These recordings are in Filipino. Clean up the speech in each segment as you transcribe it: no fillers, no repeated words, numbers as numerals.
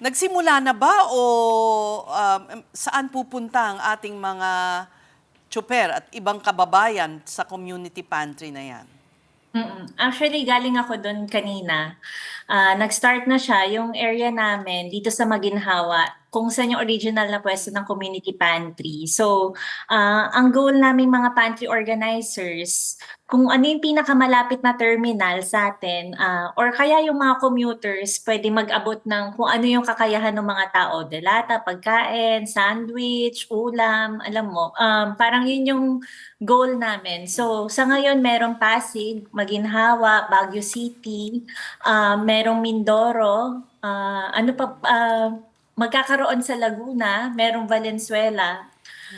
Nagsimula na ba o saan pupunta ang ating mga tsuper at ibang kababayan sa community pantry na yan? Actually, galing ako dun kanina. Nag-start na siya yung area namin dito sa Maginhawa, kung saan yung original na pwesto ng community pantry. So, ang goal naming mga pantry organizers, kung ano yung pinakamalapit na terminal sa atin, or kaya yung mga commuters, pwede mag-abot ng kung ano yung kakayahan ng mga tao. Delata, pagkain, sandwich, ulam, alam mo. Parang yun yung goal namin. So, sa ngayon, merong Pasig, Maginhawa, Baguio City, merong Mindoro, magkakaroon sa Laguna, merong Valenzuela.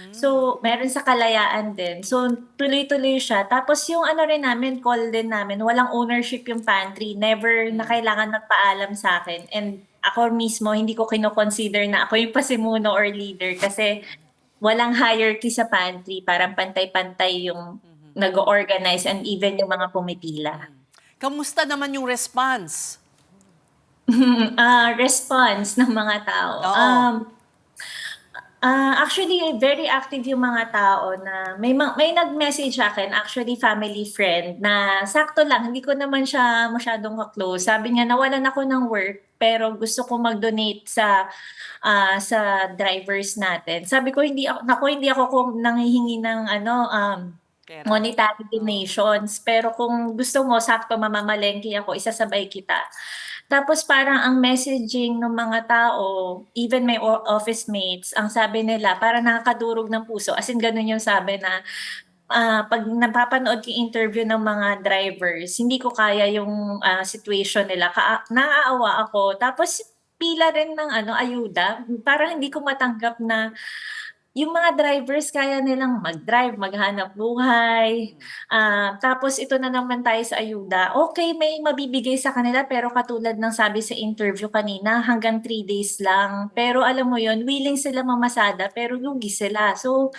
So, meron sa Kalayaan din. So, tuloy-tuloy siya. Tapos yung ano rin namin, call din namin, walang ownership yung pantry. Never na kailangan magpaalam sa akin. And ako mismo, hindi ko kino-consider na ako yung pasimuno or leader kasi walang hierarchy sa pantry. Parang pantay-pantay yung nag-organize and even yung mga pumitila. Kamusta naman yung response? Response ng mga tao. Oo. Actually, very active yung mga tao na may nag-message sa akin, actually family friend, na sakto lang, hindi ko naman siya masyadong ka-close. Sabi niya, nawalan ako ng work, pero gusto ko mag-donate sa drivers natin. Sabi ko, hindi ako kung nanghihingi ng Pera. monetary donations, pero kung gusto mo, sakto mamamalengke ako, isasabay kita. Tapos parang ang messaging ng mga tao, even my office mates, ang sabi nila, parang nakakadurog ng puso. As in, ganun yung sabi na, pag napapanood ko yung interview ng mga drivers, hindi ko kaya yung situation nila. Naaawa ako. Tapos pila rin ng ayuda. Parang hindi ko matanggap na yung mga drivers kaya nilang mag-drive, maghanap buhay. Tapos ito na naman tayo sa ayuda. Okay, may mabibigay sa kanila pero katulad ng sabi sa interview kanina, hanggang 3 days lang. Pero alam mo yon, willing sila mamasada pero lugi sila. So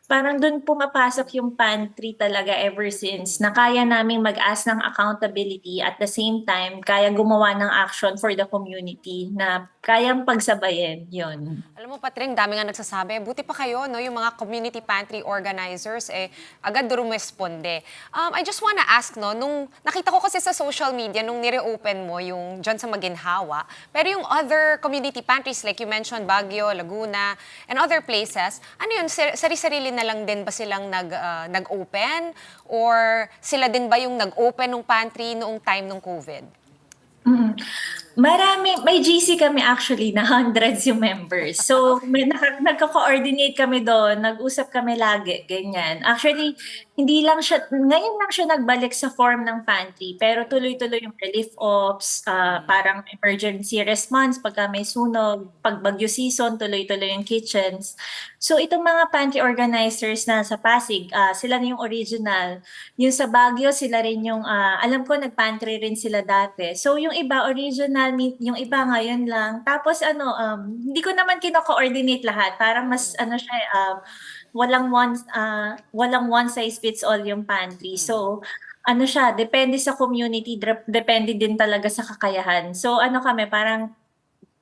parang dun pumapasok yung pantry talaga ever since na kaya naming mag-ask ng accountability at the same time kaya gumawa ng action for the community na kayang pagsabayin yon. Alam mo, Patring, dami nga nagsasabi. Buti pa kayo, no? Yung mga community pantry organizers, agad rumesponde. I just wanna ask, no? Nung nakita ko kasi sa social media, nung nire-open mo yung dyan sa Maginhawa, pero yung other community pantries, like you mentioned, Baguio, Laguna, and other places, ano yun, sari-sarili na lang din ba silang nag-open? Or sila din ba yung nag-open ng pantry noong time ng COVID? Mm. May GC kami actually na hundreds yung members. So, nagko-coordinate kami doon, nag-usap kami lagi, ganyan. Actually, ngayon lang siya nagbalik sa form ng pantry, pero tuloy-tuloy yung relief ops, parang emergency response pagka may sunog, pag bagyo season, tuloy-tuloy yung kitchens. So, itong mga pantry organizers na sa Pasig, sila na yung original. Yung sa Baguio, sila rin yung, alam ko nag-pantry rin sila dati. So, yung iba original, yung iba ngayon lang. Tapos hindi ko naman kino-coordinate lahat. Parang mas siya, walang one size fits all yung pantry. So, siya, depende sa community, depende din talaga sa kakayahan. So, kami, parang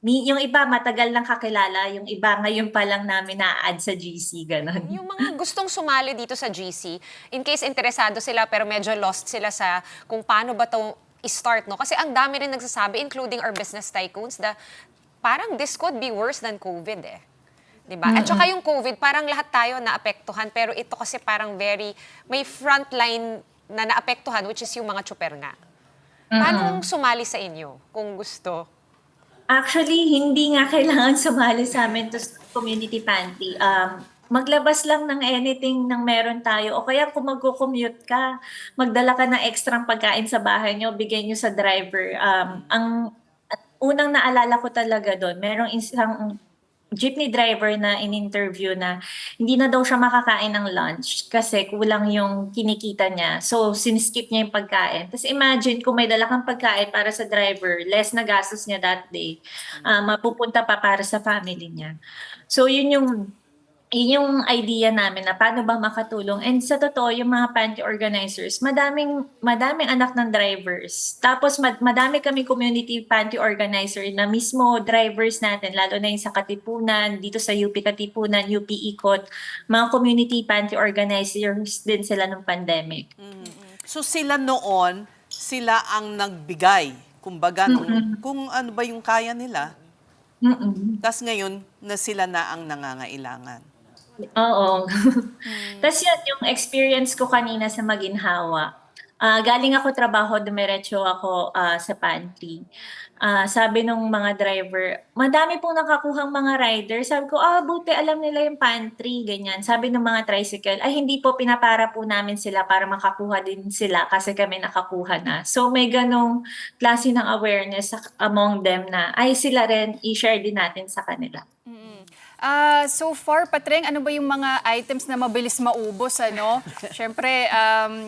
yung iba matagal lang kakilala, yung iba ngayon pa lang namin na-add sa GC, ganun. Yung mga gustong sumali dito sa GC, in case interesado sila pero medyo lost sila sa kung paano ba to i-start, no? Kasi ang dami rin nagsasabi, including our business tycoons, parang this could be worse than COVID eh. 'Di ba? At saka yung COVID, parang lahat tayo naapektuhan, pero ito kasi parang may frontline na naapektuhan, which is yung mga tsuper nga. Paano sumali sa inyo kung gusto? Actually, hindi nga kailangan sumali sa amin to sa community pantry. Maglabas lang ng anything nang meron tayo. O kaya kung magko-commute ka, magdala ka ng extrang pagkain sa bahay nyo, bigay nyo sa driver. At unang naalala ko talaga doon, merong isang jeepney driver na in-interview na hindi na daw siya makakain ng lunch kasi kulang yung kinikita niya. So, sinskip niya yung pagkain. Tapos imagine kung may dala kang pagkain para sa driver, less na gastos niya that day, mapupunta pa para sa family niya. So, yun yung yun yung idea namin na paano ba makatulong. And sa totoo, yung mga pantry organizers, madaming anak ng drivers. Tapos madami kami community pantry organizer na mismo drivers natin, lalo na yung sa Katipunan, dito sa UP Katipunan, UP Ikot, mga community pantry organizers din sila nung pandemic. So sila noon, sila ang nagbigay, kumbaga, kung ano ba yung kaya nila. Mm-mm. Tas ngayon na sila na ang nangangailangan. Oo. Tas yun, yung experience ko kanina sa maginhawa. Galing ako trabaho, dumiretso ako sa pantry. Sabi nung mga driver, madami pong nakakuhang mga rider. Sabi ko, buti alam nila yung pantry, ganyan. Sabi ng mga tricycle, ay hindi po, pinapara po namin sila para makakuha din sila kasi kami nakakuha na. So may ganong klase ng awareness among them na, ay sila rin, i-share din natin sa kanila. So far, Patreng, ano ba yung mga items na mabilis maubos, ano? Siyempre,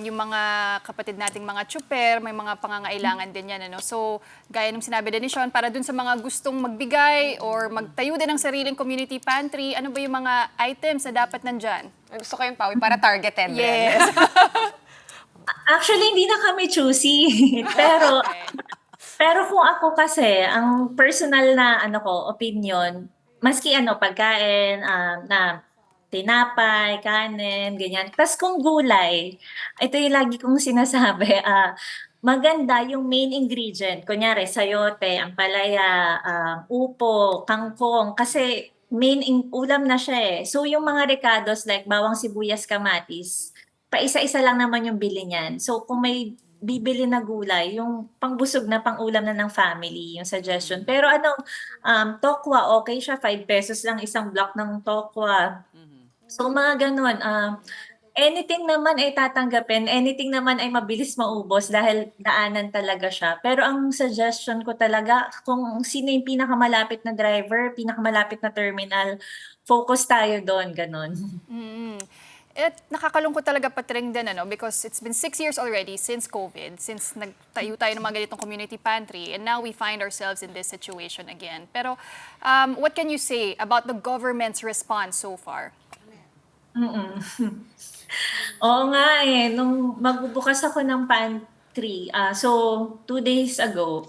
yung mga kapatid nating mga tsuper, may mga pangangailangan din yan, ano? So, gaya ng sinabi din ni Sean, para dun sa mga gustong magbigay or magtayo din ng sariling community pantry, ano ba yung mga items na dapat nandyan? Gusto ko yung Pawi para targeted din. Yes. Actually, hindi na kami choosy. Pero kung ako kasi, ang personal na opinion, maski pagkain, na tinapay, kanin, ganyan. Tapos kung gulay, ito yung lagi kong sinasabi, maganda yung main ingredient. Kunyari, sayote, ampalaya, upo, kangkong. Kasi ulam na siya eh. So yung mga recados like bawang sibuyas, kamatis, paisa-isa lang naman yung bili niyan. So kung may bibili na gulay, yung pangbusog na pangulam na ng family, yung suggestion. Pero tokwa, okay siya, 5 pesos lang isang block ng tokwa. So mga ganun, anything naman ay tatanggapin, anything naman ay mabilis maubos dahil daanan talaga siya. Pero ang suggestion ko talaga, kung sino yung pinakamalapit na driver, pinakamalapit na terminal, focus tayo doon, ganun. At nakakalungkot talaga, Patreng, din, ano, because it's been 6 years already since COVID, since nagtayo tayo ng mga ganitong community pantry, and now we find ourselves in this situation again. Pero what can you say about the government's response so far? Oo nga eh, nung magbubukas ako ng pantry, so 2 days ago,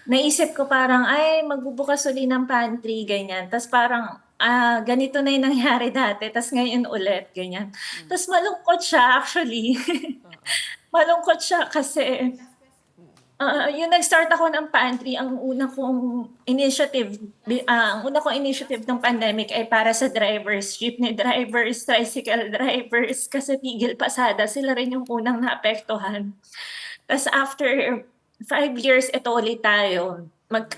naisip ko parang, ay magbubukas uli ng pantry, ganyan. Tapos parang, ganito na yung nangyari dati, tapos ngayon ulit, ganyan. Tapos malungkot siya actually. Malungkot siya kasi yung nag-start ako ng pantry, ang una kong initiative ng pandemic ay para sa drivers, jeepney drivers, tricycle drivers, kasi tigil pasada, sila rin yung unang naapektuhan. Tapos after 5 years, ito ulit tayo.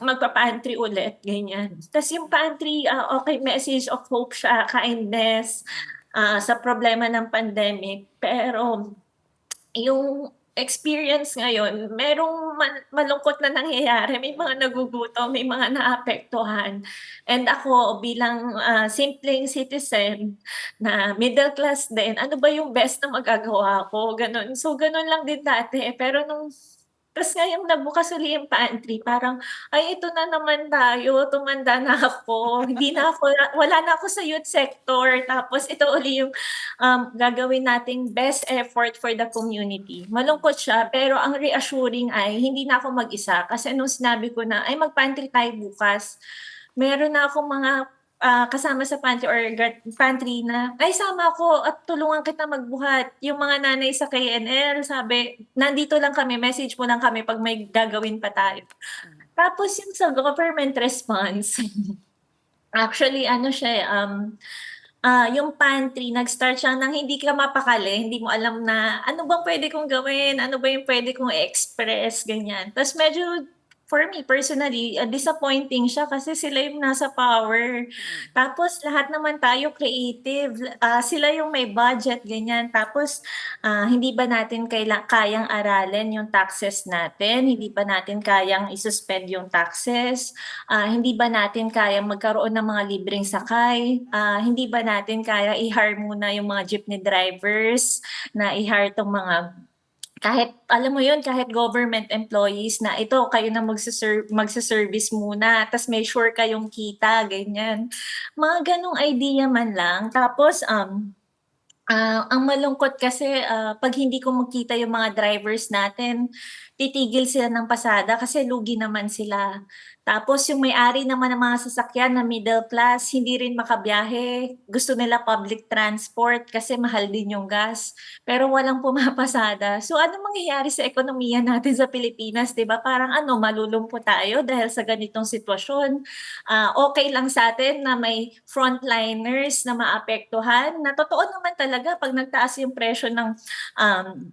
Magpa-pantry ulit, ganyan. Tapos yung pantry, okay, message of hope siya, kindness, sa problema ng pandemic. Pero yung experience ngayon, merong malungkot na nangyayari. May mga nagugutom, may mga naapektuhan. And ako bilang simpleng citizen na middle class din, ano ba yung best na magagawa ko? Ganun. So ganun lang din dati. Pero tapos ngayong nabukas uli yung pantry, parang, ay ito na naman tayo, tumanda na ako, wala na ako sa youth sector, tapos ito uli yung gagawin nating best effort for the community. Malungkot siya, pero ang reassuring ay hindi na ako mag-isa. Kasi nung sinabi ko na, ay mag-pantry tayo bukas, meron na akong mga kasama sa pantry na, ay sama ako at tulungan kita magbuhat. Yung mga nanay sa KNL, sabi, nandito lang kami, message mo lang kami pag may gagawin pa tayo. Tapos yung sa government response, actually siya yung pantry, nag-start siya nang hindi ka mapakali, hindi mo alam na ano bang pwede kong gawin, ano ba yung pwede kong i-express, ganyan. Tapos medyo, for me personally, disappointing siya kasi sila yung nasa power. Tapos lahat naman tayo creative, sila yung may budget, ganyan. Tapos hindi ba natin kayang aralin yung taxes natin? Hindi ba natin kayang isuspend yung taxes? Hindi ba natin kayang magkaroon ng mga libreng sakay? Hindi ba natin kaya i-hire muna yung mga jeepney drivers na i-hire tong mga kahit, alam mo yun, kahit government employees na ito, kayo na magsaservice muna, tas may sure kayong kita, ganyan. Mga ganong idea man lang. Tapos, ang malungkot kasi, 'pag hindi ko makita yung mga drivers natin, titigil sila ng pasada kasi lugi naman sila. Tapos yung may-ari naman ng mga sasakyan na middle class, hindi rin makabiyahe. Gusto nila public transport kasi mahal din yung gas, pero walang pumapasada. So ano mangyayari sa ekonomiya natin sa Pilipinas, 'di ba? Parang ano, malulumpo tayo dahil sa ganitong sitwasyon. Okey lang sa'tin na may frontliners na maapektuhan, na totoo naman talaga 'pag nagtaas yung presyo um,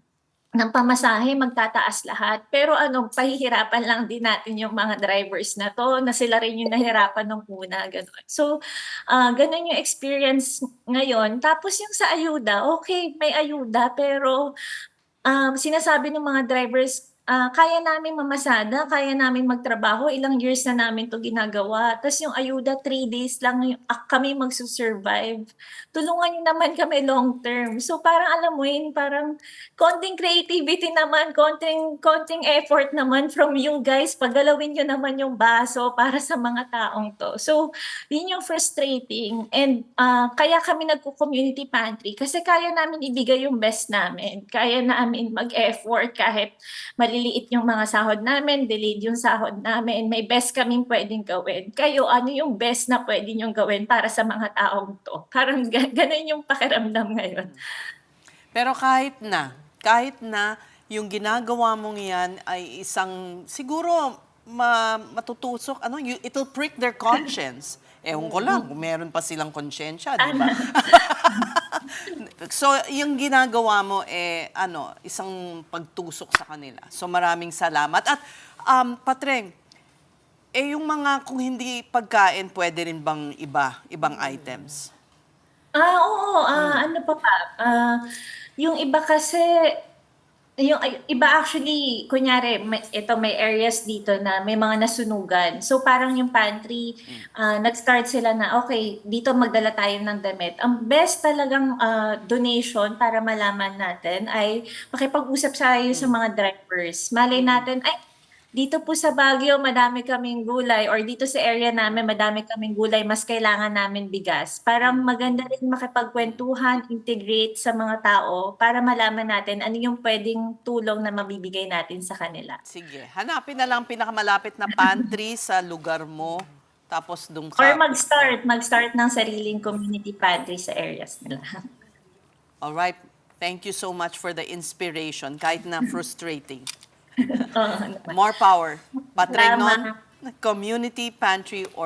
ng pamasahe, magtataas lahat. Pero ano, pahihirapan lang din natin yung mga drivers na 'to, na sila rin yung nahirapan nung una, gano'n. So, gano'n yung experience ngayon. Tapos yung sa ayuda, okey, may ayuda pero sinasabi ng mga drivers, kaya namin mamasada, kaya namin magtrabaho, ilang years na namin 'to ginagawa. Tas yung ayuda 3 days lang kami magsu-survive. Tulungan niyo naman kami long term. So parang alam mo yun, parang konting creativity naman, konting konting effort naman from you guys, pagalawin niyo naman yung baso para sa mga taong 'to. So yun yung frustrating and, kaya kami nagko-community pantry kasi kaya namin ibigay yung best namin. Kaya namin mag-effort kahit maliliit yung mga sahod namin, delayed yung sahod namin, may best kaming puwedeng gawin. Kayo, ano yung best na puwede niyong gawin para sa mga taong 'to? Parang gano'n yung pakiramdam ngayon. Pero kahit na yung ginagawa mong yan ay isang siguro matutusok, ano, it'll prick their conscience. Ewan ko lang kung meron pa silang konsyensya, di ba? So, yung ginagawa mo ano, isang pagtusok sa kanila. So, maraming salamat. At, Patreng, yung mga kung hindi pagkain, pwede rin bang ibang items? Oo, ano pa ba, yung iba kasi yung iba actually kunyari may areas dito na may mga nasunugan. So parang yung pantry, nag-start sila na, okay, dito magdala tayo ng damit. Ang best talagang donation para malaman natin ay makipag-usap tayo sa mga drivers. Malay natin, ay, dito po sa Baguio madami kaming gulay or dito sa area namin madami kaming gulay, mas kailangan namin bigas. Parang maganda rin makipagkuwentuhan, integrate sa mga tao para malaman natin ano yung puwedeng tulong na mabibigay natin sa kanila. Sige, hanapin na lang pinakamalapit na pantry sa lugar mo. Tapos dun Or ka... mag-start ng sariling community pantry sa areas nila. Alright, thank you so much for the inspiration, kahit na frustrating. Oo naman. More power. Patreng Salamat. Community Pantry or